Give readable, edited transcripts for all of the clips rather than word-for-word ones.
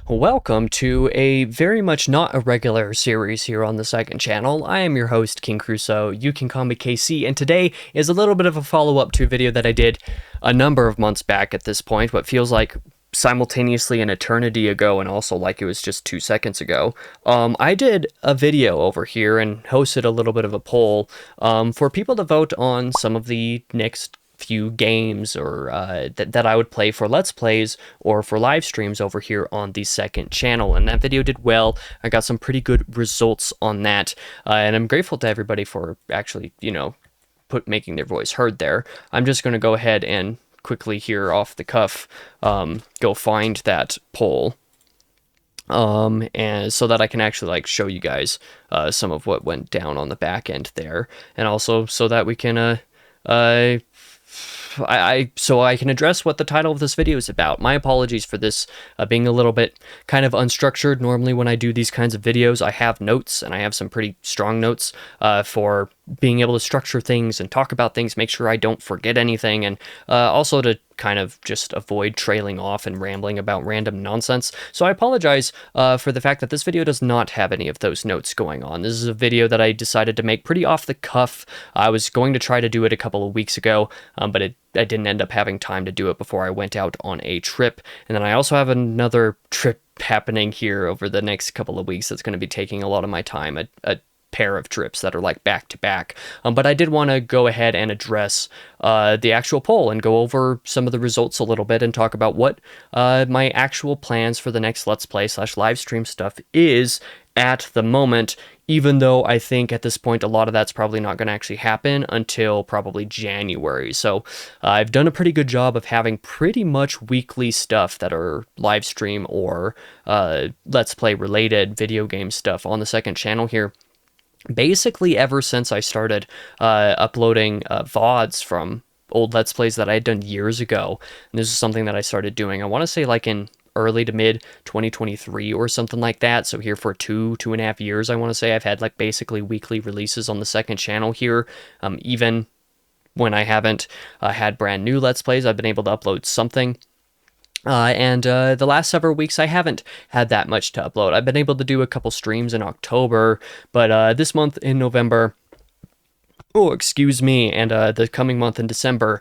Welcome to a very much not a regular series here on the second channel. I am your host, King Crusoe. You can call me KC, and today is a little bit of a follow-up to a video that I did a number of months back at this point, what feels like simultaneously an eternity ago and also like it was just 2 seconds ago. I did a video over here and hosted a little bit of a poll for people to vote on some of the next few games or that I would play for Let's Plays or for live streams over here on the second channel, and that video did well. I got some pretty good results on that, and I'm grateful to everybody for actually, making their voice heard there. I'm just going to go ahead and quickly here off the cuff go find that poll and so that I can actually show you guys some of what went down on the back end there, and also so that we can so I can address what the title of this video is about. My apologies for this being a little bit kind of unstructured. Normally when I do these kinds of videos, I have notes, and I have some pretty strong notes for being able to structure things and talk about things, make sure I don't forget anything, and also to kind of just avoid trailing off and rambling about random nonsense. So I apologize for the fact that this video does not have any of those notes going on. This is a video that I decided to make pretty off the cuff. I was going to try to do it a couple of weeks ago, but I didn't end up having time to do it before I went out on a trip. And then I also have another trip happening here over the next couple of weeks that's going to be taking a lot of my time, a pair of trips that are like back to back. But I did want to go ahead and address the actual poll and go over some of the results a little bit and talk about what my actual plans for the next Let's Play / live stream stuff is at the moment, even though I think at this point a lot of that's probably not going to actually happen until probably January. So I've done a pretty good job of having pretty much weekly stuff that are live stream or Let's Play related video game stuff on the second channel here. Basically ever since I started uploading VODs from old Let's Plays that I had done years ago. And this is something that I started doing, I want to say like in early to mid 2023 or something like that. So here for 2.5 years, I want to say I've had like basically weekly releases on the second channel here. Even when I haven't had brand new Let's Plays, I've been able to upload something. And the last several weeks, I haven't had that much to upload. I've been able to do a couple streams in October, but this month in November, and the coming month in December,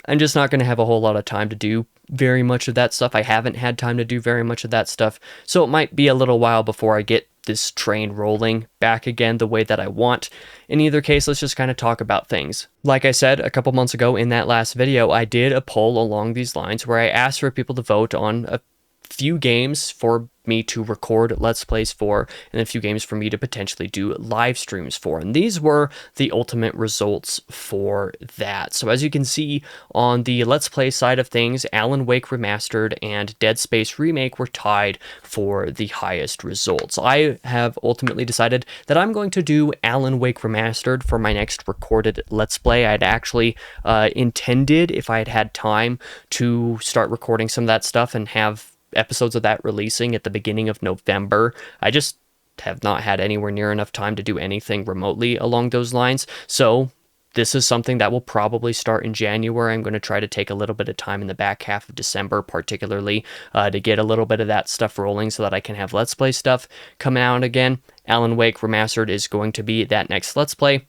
I'm just not going to have a whole lot of time to do very much of that stuff. I haven't had time to do very much of that stuff, so it might be a little while before I get this train rolling back again the way that I want. In either case, let's just kind of talk about things. Like I said a couple months ago in that last video, I did a poll along these lines where I asked for people to vote on a few games for me to record Let's Plays for, and a few games for me to potentially do live streams for. And these were the ultimate results for that. So as you can see on the Let's Play side of things, Alan Wake Remastered and Dead Space Remake were tied for the highest results. I have ultimately decided that I'm going to do Alan Wake Remastered for my next recorded Let's Play. I'd actually intended, if I had had time, to start recording some of that stuff and have episodes of that releasing at the beginning of November. I just have not had anywhere near enough time to do anything remotely along those lines. So this is something that will probably start in January. I'm going to try to take a little bit of time in the back half of December, particularly to get a little bit of that stuff rolling so that I can have Let's Play stuff coming out again. Alan Wake Remastered is going to be that next Let's Play.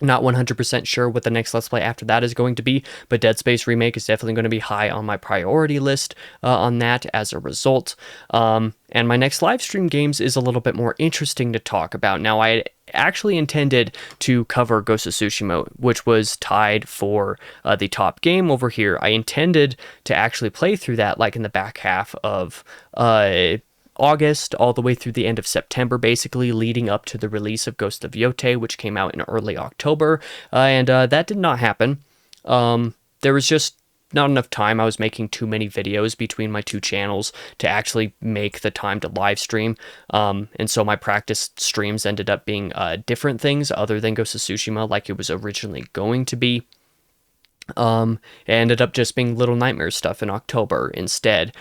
Not 100% sure what the next Let's Play after that is going to be, but Dead Space Remake is definitely going to be high on my priority list on that as a result. And my next live stream games is a little bit more interesting to talk about. Now, I actually intended to cover Ghost of Tsushima, which was tied for the top game over here. I intended to actually play through that like in the back half of August all the way through the end of September, basically leading up to the release of Ghost of Yotei, which came out in early October, and that did not happen. There was just not enough time. I was making too many videos between my two channels to actually make the time to live stream, and so my practice streams ended up being different things other than Ghost of Tsushima like it was originally going to be. It ended up just being Little Nightmares stuff in October instead.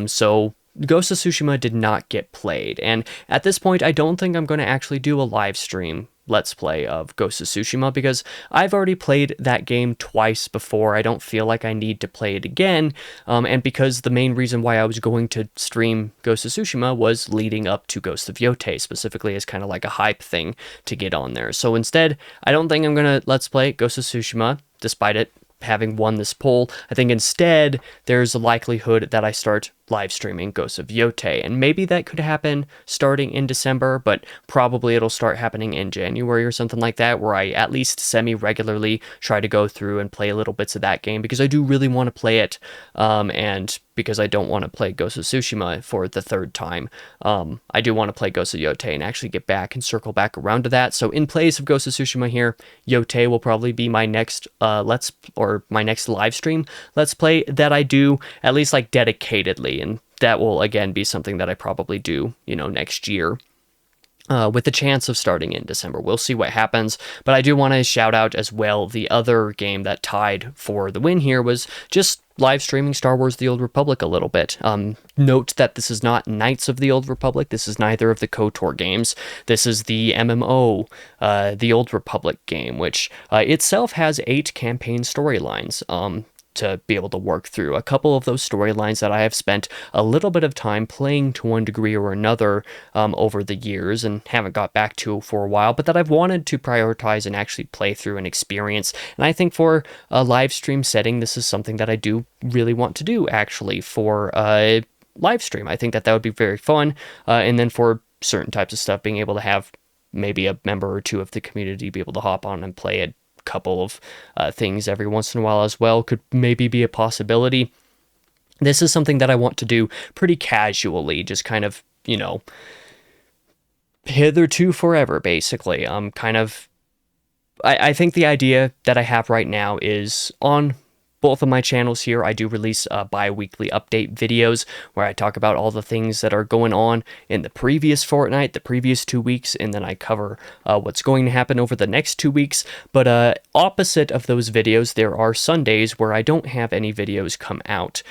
So Ghost of Tsushima did not get played, and at this point I don't think I'm going to actually do a live stream Let's Play of Ghost of Tsushima, because I've already played that game twice before. I don't feel like I need to play it again, and because the main reason why I was going to stream Ghost of Tsushima was leading up to Ghost of Yotei, specifically as kind of like a hype thing to get on there. So instead, I don't think I'm going to Let's Play Ghost of Tsushima, despite it having won this poll. I think instead there's a likelihood that I start live streaming Ghost of Yotei, and maybe that could happen starting in December, but probably it'll start happening in January or something like that, where I at least semi-regularly try to go through and play little bits of that game, because I do really want to play it, and because I don't want to play Ghost of Tsushima for the third time. I do want to play Ghost of Yotei and actually get back and circle back around to that. So in place of Ghost of Tsushima here, Yotei will probably be my next my next live stream Let's Play that I do, at least like dedicatedly, and that will again be something that I probably do, next year. With the chance of starting in December. We'll see what happens, but I do want to shout out as well the other game that tied for the win here was just live streaming Star Wars The Old Republic a little bit. Note that this is not Knights of the Old Republic. This is neither of the KOTOR games. This is the MMO, The Old Republic game, which itself has 8 campaign storylines. To be able to work through. A couple of those storylines that I have spent a little bit of time playing to one degree or another over the years and haven't got back to for a while, but that I've wanted to prioritize and actually play through and experience. And I think for a live stream setting, this is something that I do really want to do actually for a live stream. I think that would be very fun. And then for certain types of stuff, being able to have maybe a member or two of the community be able to hop on and play it couple of things every once in a while as well could maybe be a possibility. This is something that I want to do pretty casually, just kind of, hitherto forever, basically. I think the idea that I have right now is on both of my channels here, I do release bi-weekly update videos where I talk about all the things that are going on in the previous fortnight, the previous 2 weeks, and then I cover what's going to happen over the next 2 weeks. But opposite of those videos, there are Sundays where I don't have any videos come out.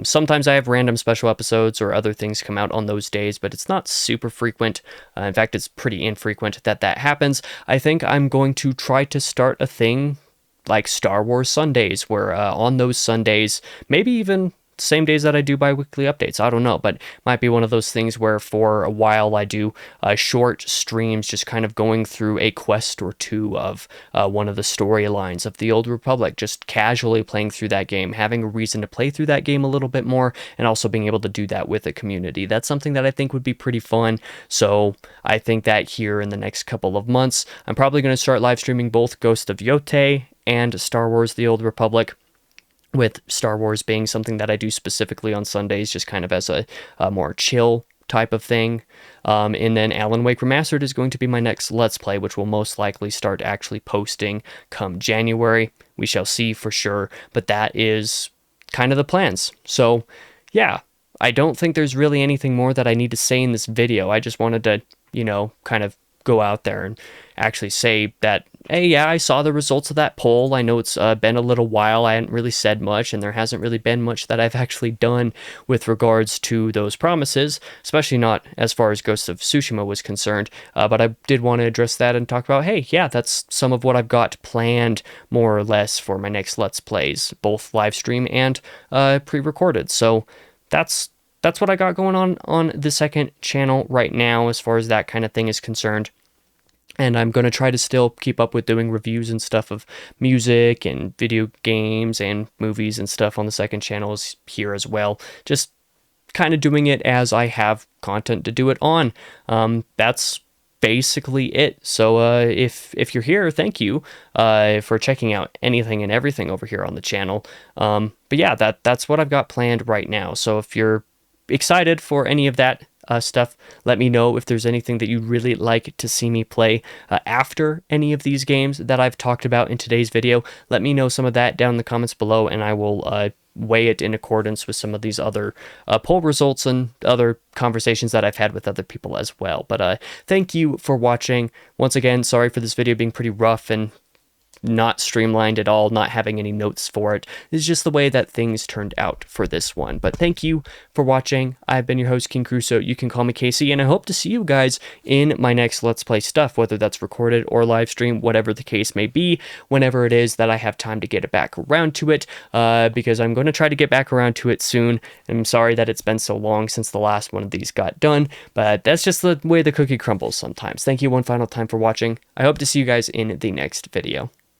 Sometimes I have random special episodes or other things come out on those days, but it's not super frequent. In fact, it's pretty infrequent that happens. I think I'm going to try to start a thing like Star Wars Sundays, where on those Sundays, maybe even same days that I do bi-weekly updates, I don't know, but might be one of those things where for a while I do short streams just kind of going through a quest or two of one of the storylines of the Old Republic, just casually playing through that game, having a reason to play through that game a little bit more, and also being able to do that with a community. That's something that I think would be pretty fun. So I think that here in the next couple of months, I'm probably going to start live streaming both Ghost of Yotei and Star Wars The Old Republic, with Star Wars being something that I do specifically on Sundays, just kind of as a more chill type of thing. And then Alan Wake Remastered is going to be my next Let's Play, which will most likely start actually posting come January. We shall see for sure, but that is kind of the plans. So yeah, I don't think there's really anything more that I need to say in this video. I just wanted to, kind of go out there and actually say that, hey, yeah, I saw the results of that poll. I know it's been a little while. I hadn't really said much, and there hasn't really been much that I've actually done with regards to those promises, especially not as far as Ghost of Tsushima was concerned. But I did want to address that and talk about, hey, yeah, that's some of what I've got planned more or less for my next Let's Plays, both live stream and pre-recorded. So that's what I got going on the second channel right now as far as that kind of thing is concerned. And I'm going to try to still keep up with doing reviews and stuff of music and video games and movies and stuff on the second channel here as well. Just kind of doing it as I have content to do it on. That's basically it. So if you're here, thank you for checking out anything and everything over here on the channel. But yeah, that's what I've got planned right now. So if you're excited for any of that stuff, let me know if there's anything that you'd really like to see me play after any of these games that I've talked about in today's video. Let me know some of that down in the comments below, and I will weigh it in accordance with some of these other poll results and other conversations that I've had with other people as well. But thank you for watching. Once again, sorry for this video being pretty rough and not streamlined at all, not having any notes for it. It's just the way that things turned out for this one. But thank you for watching. I've been your host, King Crusoe. You can call me Casey, and I hope to see you guys in my next Let's Play stuff, whether that's recorded or live stream, whatever the case may be, whenever it is that I have time to get back around to it, because I'm going to try to get back around to it soon. I'm sorry that it's been so long since the last one of these got done, but that's just the way the cookie crumbles sometimes. Thank you one final time for watching. I hope to see you guys in the next video.